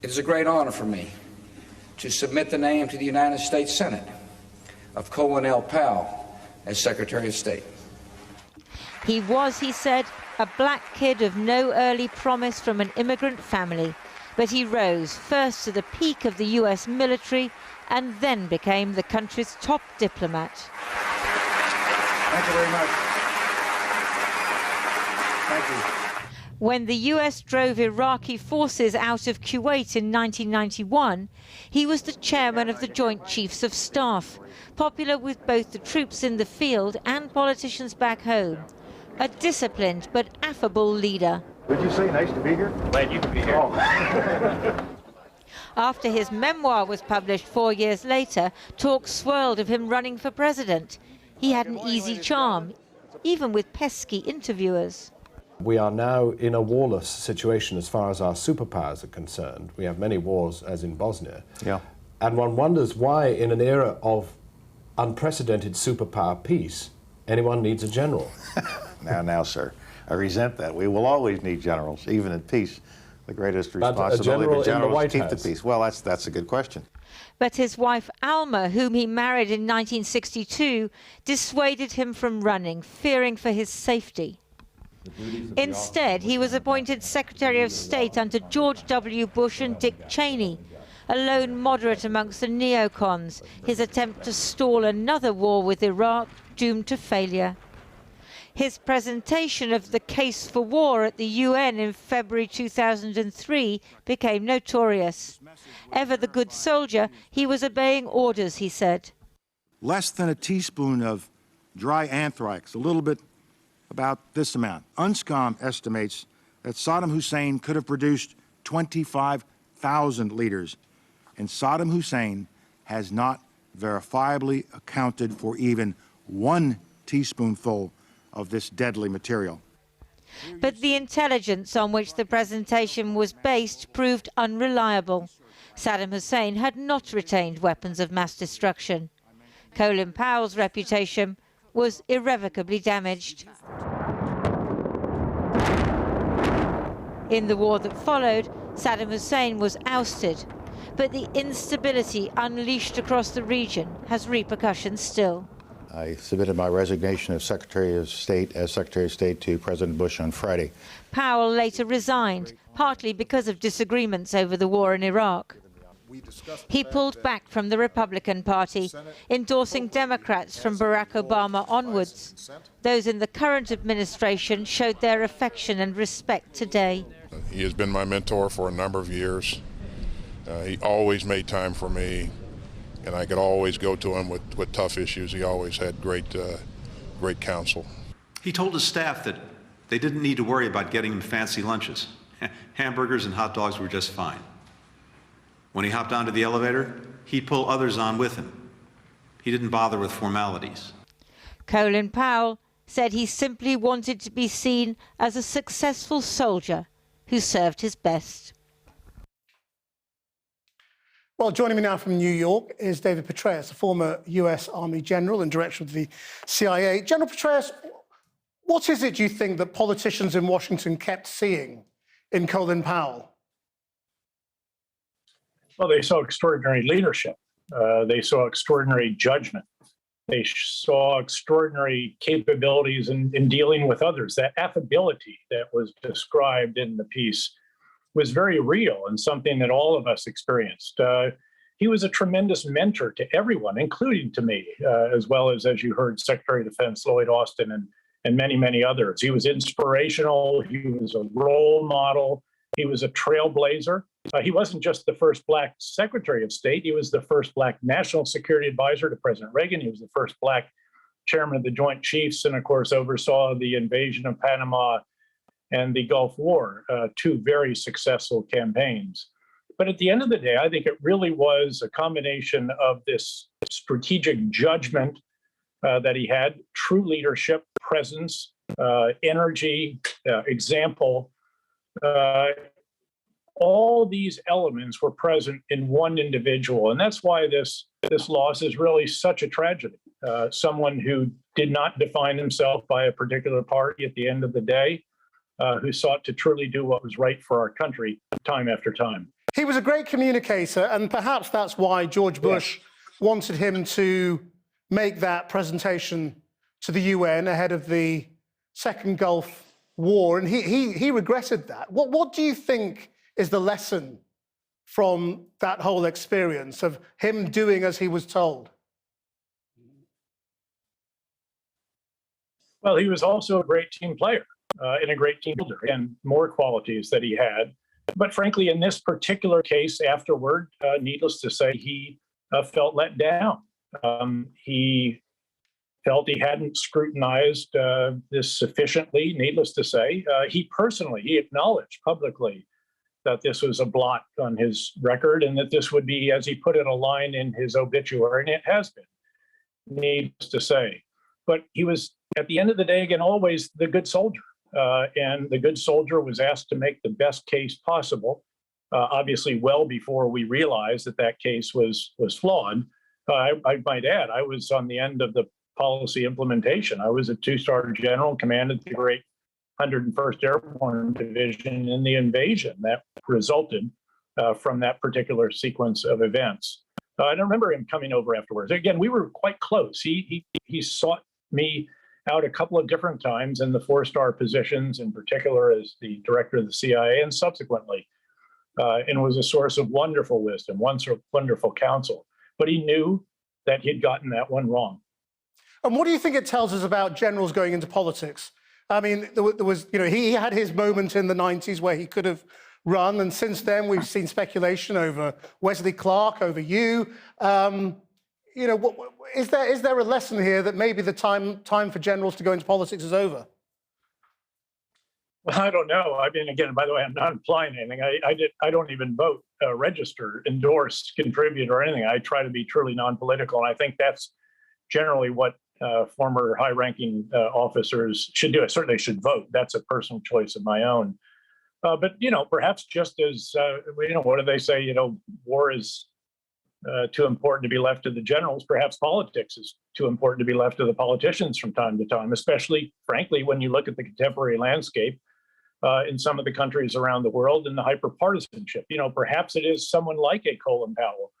It is a great honor for me to submit the name to the United States Senate of Colin Powell as Secretary of State. He was, he said, a black kid of no early promise from an immigrant family, but he rose first to the peak of the US military and then became the country's top diplomat. Thank you very much. Thank you. When the US drove Iraqi forces out of Kuwait in 1991, he was the chairman of the Joint Chiefs of Staff, popular with both the troops in the field and politicians back home. A disciplined but affable leader. Would you say nice to be here? Glad you could be here. Oh. After his memoir was published 4 years later, talk swirled of him running for president. He had an easy charm, even with pesky interviewers. We are now in a warless situation as far as our superpowers are concerned. We have many wars, as in Bosnia. Yeah. And one wonders why, in an era of unprecedented superpower peace, anyone needs a general. Now, sir, I resent that. We will always need generals, even in peace. The greatest responsibility of generals is to keep the peace. Well, that's a good question. But his wife, Alma, whom he married in 1962, dissuaded him from running, fearing for his safety. Instead, he was appointed Secretary of State under George W. Bush and Dick Cheney, a lone moderate amongst the neocons, his attempt to stall another war with Iraq doomed to failure. His presentation of the case for war at the UN in February 2003 became notorious. Ever the good soldier, he was obeying orders, he said. Less than a teaspoon of dry anthrax, a little bit about this amount. UNSCOM estimates that Saddam Hussein could have produced 25,000 liters, and Saddam Hussein has not verifiably accounted for even 1 teaspoonful of this deadly material. But the intelligence on which the presentation was based proved unreliable. Saddam Hussein had not retained weapons of mass destruction. Colin Powell's reputation was irrevocably damaged. In the war that followed, Saddam Hussein was ousted, but the instability unleashed across the region has repercussions still. I submitted my resignation as Secretary of State to President Bush on Friday. Powell later resigned, partly because of disagreements over the war in Iraq. He pulled back from the Republican Party, endorsing Democrats from Barack Obama onwards. Those in the current administration showed their affection and respect today. He has been my mentor for a number of years. He always made time for me, and I could always go to him with tough issues. He always had great counsel. He told his staff that they didn't need to worry about getting him fancy lunches. Hamburgers and hot dogs were just fine. When he hopped onto the elevator, he'd pull others on with him. He didn't bother with formalities. Colin Powell said he simply wanted to be seen as a successful soldier who served his best. Well, joining me now from New York is David Petraeus, a former US Army general and director of the CIA. General Petraeus, what is it, do you think, that politicians in Washington kept seeing in Colin Powell? Well, they saw extraordinary leadership. They saw extraordinary judgment. They saw extraordinary capabilities in dealing with others. That affability that was described in the piece was very real and something that all of us experienced. He was a tremendous mentor to everyone, including to me, as well as you heard, Secretary of Defense Lloyd Austin and many, many others. He was inspirational. He was a role model. He was a trailblazer. He wasn't just the first Black Secretary of State. He was the first Black National Security Advisor to President Reagan. He was the first Black Chairman of the Joint Chiefs and, of course, oversaw the invasion of Panama and the Gulf War, 2 very successful campaigns. But at the end of the day, I think it really was a combination of this strategic judgment that he had, true leadership, presence, energy, example. All these elements were present in one individual. And that's why this loss is really such a tragedy. Someone who did not define himself by a particular party at the end of the day, who sought to truly do what was right for our country time after time. He was a great communicator, and perhaps that's why George Bush wanted him to make that presentation to the UN ahead of the Second Gulf War, and he regretted that. What do you think is the lesson from that whole experience of him doing as he was told? Well, he was also a great team player and a great team builder, and more qualities that he had. But frankly, in this particular case, afterward, needless to say, he felt let down. He felt he hadn't scrutinized this sufficiently, needless to say. He acknowledged publicly that this was a blot on his record and that this would be, as he put it, a line in his obituary, and it has been, needless to say. But he was, at the end of the day, again, always the good soldier. And the good soldier was asked to make the best case possible, obviously well before we realized that that case was flawed. I might add, I was on the end of the policy implementation. I was a two-star general, commanded the great 101st Airborne Division in the invasion that resulted from that particular sequence of events. I don't remember him coming over afterwards. Again, we were quite close. He sought me out a couple of different times in the four-star positions, in particular as the director of the CIA, and subsequently, and was a source of wonderful wisdom, wonderful counsel. But he knew that he'd gotten that one wrong. And what do you think it tells us about generals going into politics? I mean, there was, he had his moment in the 90s where he could have run, and since then we've seen speculation over Wesley Clark, over you. Is there a lesson here that maybe the time for generals to go into politics is over? Well, I don't know. I mean, again, by the way, I'm not implying anything. I don't even vote, register, endorse, contribute, or anything. I try to be truly non-political, and I think that's generally what former high-ranking officers should do. I certainly should vote. That's a personal choice of my own. But perhaps just as what do they say? War is too important to be left to the generals. Perhaps politics is too important to be left to the politicians from time to time, especially, frankly, when you look at the contemporary landscape in some of the countries around the world and the hyperpartisanship. Perhaps it is someone like a Colin Powell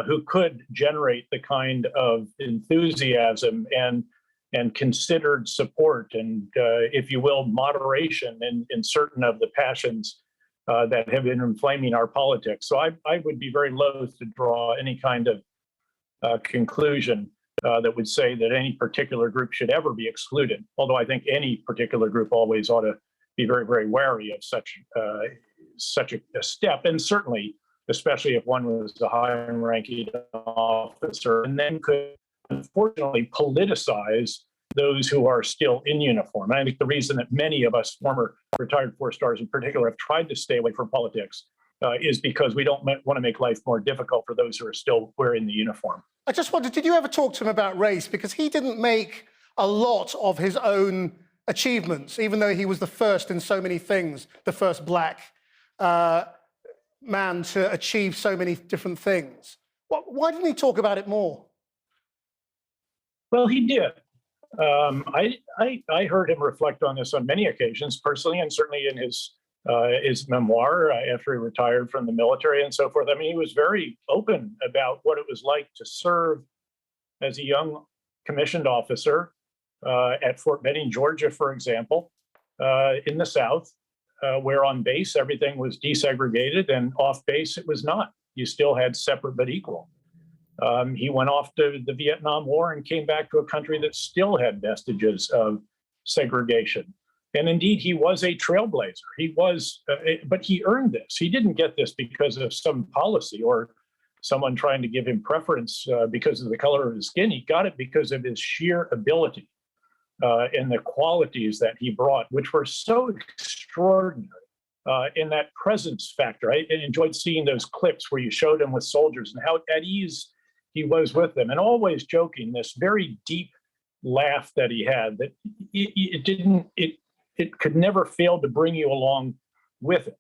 who could generate the kind of enthusiasm and considered support and, if you will, moderation in certain of the passions that have been inflaming our politics. So I would be very loath to draw any kind of conclusion that would say that any particular group should ever be excluded, although I think any particular group always ought to be very, very wary of such a step. And certainly, especially if one was a high-ranking officer, and then could unfortunately politicize those who are still in uniform. And I think the reason that many of us former retired four stars in particular have tried to stay away from politics is because we don't want to make life more difficult for those who are still wearing the uniform. I just wondered, did you ever talk to him about race? Because he didn't make a lot of his own achievements, even though he was the first in so many things, the first black man to achieve so many different things. Why didn't he talk about it more? Well, he did. I heard him reflect on this on many occasions, personally, and certainly in his memoir after he retired from the military and so forth. I mean, he was very open about what it was like to serve as a young commissioned officer at Fort Benning, Georgia, for example, in the South, where on base everything was desegregated and off base it was not. You still had separate but equal. He went off to the Vietnam War and came back to a country that still had vestiges of segregation. And indeed, he was a trailblazer. He was, but he earned this. He didn't get this because of some policy or someone trying to give him preference because of the color of his skin. He got it because of his sheer ability and the qualities that he brought, which were so extraordinary. In that presence factor. I enjoyed seeing those clips where you showed him with soldiers and how at ease he was with them, and always joking, this very deep laugh that he had that it could never fail to bring you along with it.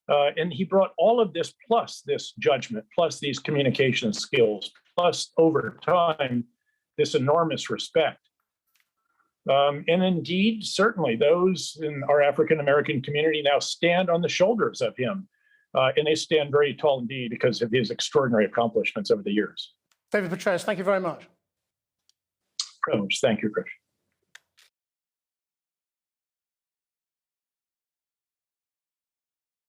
And he brought all of this plus this judgment, plus these communication skills, plus over time, this enormous respect. And indeed, certainly those in our African-American community now stand on the shoulders of him and they stand very tall indeed because of his extraordinary accomplishments over the years. David Petraeus, thank you very much. Privilege. Thank you, Chris.